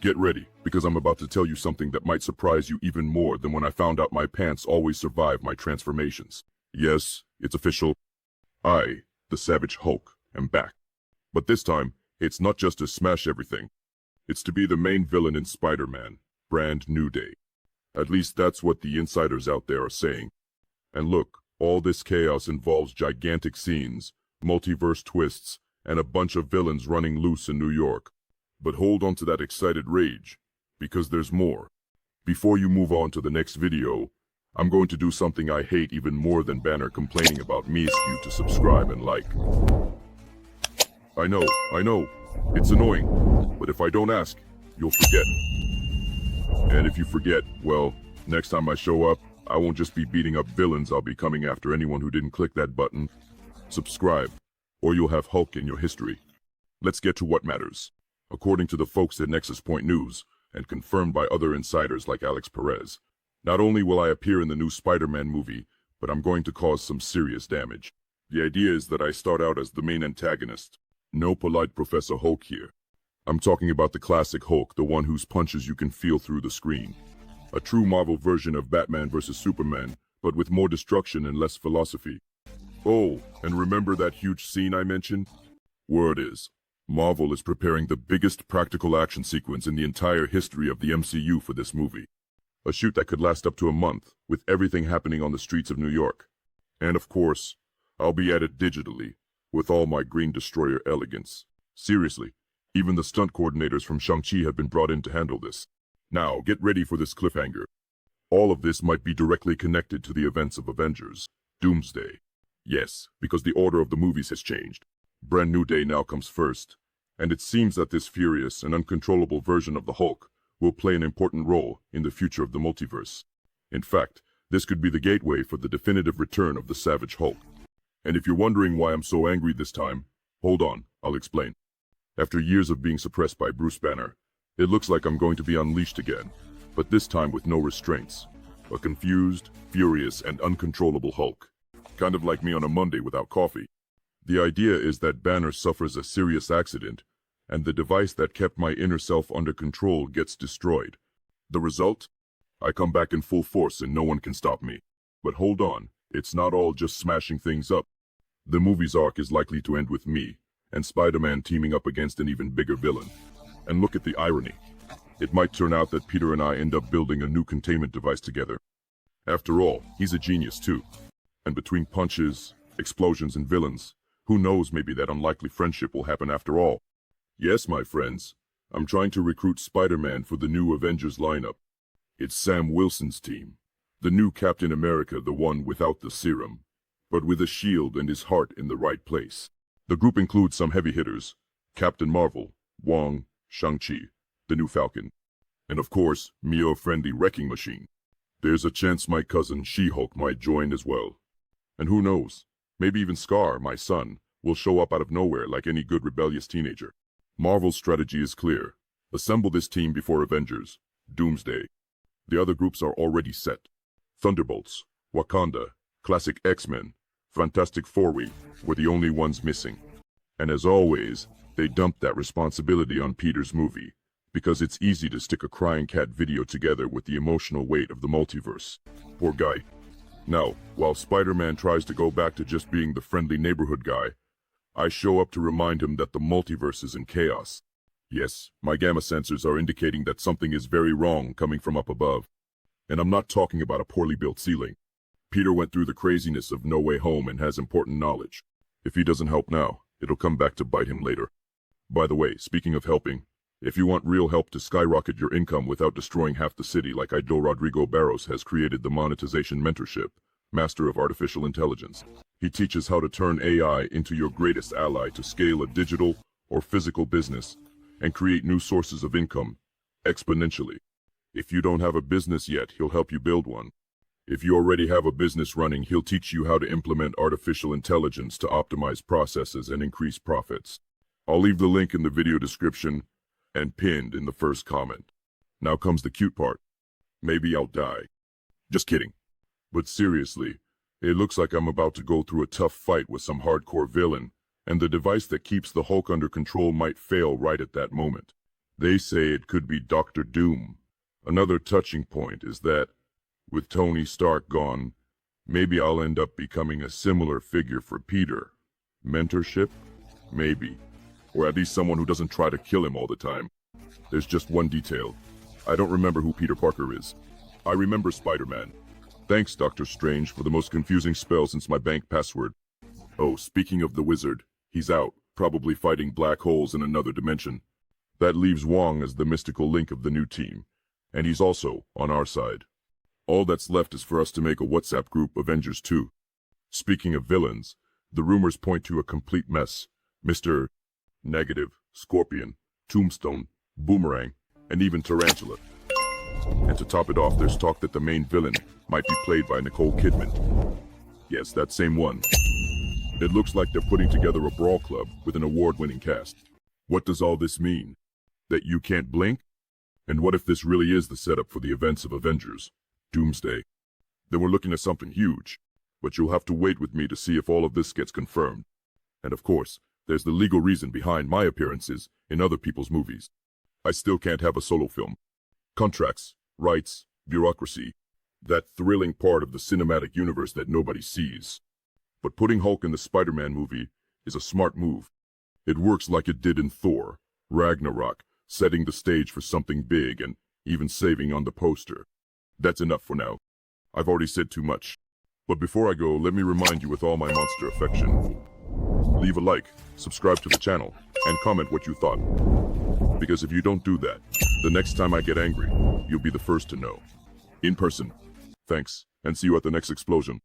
Get ready, because I'm about to tell you something that might surprise you even more than when I found out my pants always survive my transformations. Yes, it's official. I, the Savage Hulk, am back. But this time, it's not just to smash everything. It's to be the main villain in Spider-Man, Brand New Day. At least that's what the insiders out there are saying. And look, all this chaos involves gigantic scenes, multiverse twists, and a bunch of villains running loose in New York. But hold on to that excited rage, because there's more. Before you move on to the next video, I'm going to do something I hate even more than Banner complaining about me. Ask you to subscribe and like. I know, it's annoying, but if I don't ask, you'll forget. And if you forget, well, next time I show up, I won't just be beating up villains, I'll be coming after anyone who didn't click that button. Subscribe, or you'll have Hulk in your history. Let's get to what matters. According to the folks at Nexus Point News, and confirmed by other insiders like Alex Perez, not only will I appear in the new Spider-Man movie, but I'm going to cause some serious damage. The idea is that I start out as the main antagonist. No polite Professor Hulk here. I'm talking about the classic Hulk, the one whose punches you can feel through the screen. A true Marvel version of Batman vs. Superman, but with more destruction and less philosophy. Oh, and remember that huge scene I mentioned? Word is, Marvel is preparing the biggest practical action sequence in the entire history of the MCU for this movie. A shoot that could last up to a month, with everything happening on the streets of New York. And of course, I'll be at it digitally, with all my Green Destroyer elegance. Seriously, even the stunt coordinators from Shang-Chi have been brought in to handle this. Now, get ready for this cliffhanger. All of this might be directly connected to the events of Avengers, Doomsday. Yes, because the order of the movies has changed. Brand New Day now comes first, and it seems that this furious and uncontrollable version of the Hulk will play an important role in the future of the multiverse. In fact, this could be the gateway for the definitive return of the Savage Hulk. And if you're wondering why I'm so angry this time, hold on, I'll explain. After years of being suppressed by Bruce Banner, it looks like I'm going to be unleashed again, but this time with no restraints. A confused, furious, and uncontrollable Hulk. Kind of like me on a Monday without coffee. The idea is that Banner suffers a serious accident, and the device that kept my inner self under control gets destroyed. The result? I come back in full force and no one can stop me. But hold on, it's not all just smashing things up. The movie's arc is likely to end with me, and Spider-Man teaming up against an even bigger villain. And look at the irony. It might turn out that Peter and I end up building a new containment device together. After all, he's a genius too. And between punches, explosions, and villains, who knows, maybe that unlikely friendship will happen after all. Yes, my friends, I'm trying to recruit Spider-Man for the new Avengers lineup. It's Sam Wilson's team. The new Captain America, the one without the serum, but with a shield and his heart in the right place. The group includes some heavy hitters: Captain Marvel, Wong, Shang-Chi, the new Falcon, and of course, Mio-friendly Wrecking Machine. There's a chance my cousin She-Hulk might join as well. And who knows, maybe even Scar, my son, will show up out of nowhere like any good rebellious teenager. Marvel's strategy is clear. Assemble this team before Avengers, Doomsday. The other groups are already set. Thunderbolts, Wakanda, Classic X-Men, Fantastic Four were the only ones missing. And as always, they dumped that responsibility on Peter's movie, because it's easy to stick a crying cat video together with the emotional weight of the multiverse. Poor guy. Now, while Spider-Man tries to go back to just being the friendly neighborhood guy, I show up to remind him that the multiverse is in chaos. Yes, my gamma sensors are indicating that something is very wrong coming from up above. And I'm not talking about a poorly built ceiling. Peter went through the craziness of No Way Home and has important knowledge. If he doesn't help now, it'll come back to bite him later. By the way, speaking of helping, if you want real help to skyrocket your income without destroying half the city like Ido Rodrigo Barros has created the Monetization Mentorship, Master of Artificial Intelligence. He teaches how to turn AI into your greatest ally to scale a digital or physical business and create new sources of income exponentially. If you don't have a business yet, he'll help you build one. If you already have a business running, he'll teach you how to implement artificial intelligence to optimize processes and increase profits. I'll leave the link in the video description and pinned in the first comment. Now comes the cute part. Maybe I'll die. Just kidding. But seriously, it looks like I'm about to go through a tough fight with some hardcore villain, and the device that keeps the Hulk under control might fail right at that moment. They say it could be Dr. Doom. Another touching point is that, with Tony Stark gone, maybe I'll end up becoming a similar figure for Peter. Mentorship? Maybe. Or at least someone who doesn't try to kill him all the time. There's just one detail. I don't remember who Peter Parker is. I remember Spider-Man. Thanks, Doctor Strange, for the most confusing spell since my bank password. Oh, speaking of the wizard, he's out, probably fighting black holes in another dimension. That leaves Wong as the mystical link of the new team, and he's also on our side. All that's left is for us to make a WhatsApp group, Avengers 2. Speaking of villains, the rumors point to a complete mess. Mr. Negative, Scorpion, Tombstone, Boomerang, and even Tarantula. And to top it off, there's talk that the main villain might be played by Nicole Kidman. Yes, that same one. It looks like they're putting together a brawl club with an award-winning cast. What does all this mean? That you can't blink? And what if this really is the setup for the events of Avengers? Doomsday. Then we're looking at something huge. But you'll have to wait with me to see if all of this gets confirmed. And of course, there's the legal reason behind my appearances in other people's movies. I still can't have a solo film. Contracts, rights, bureaucracy. That thrilling part of the cinematic universe that nobody sees. But putting Hulk in the Spider-Man movie is a smart move. It works like it did in Thor, Ragnarok, setting the stage for something big and even saving on the poster. That's enough for now. I've already said too much. But before I go, let me remind you with all my monster affection. Leave a like, subscribe to the channel, and comment what you thought. Because if you don't do that, the next time I get angry, you'll be the first to know. In person. Thanks, and see you at the next explosion.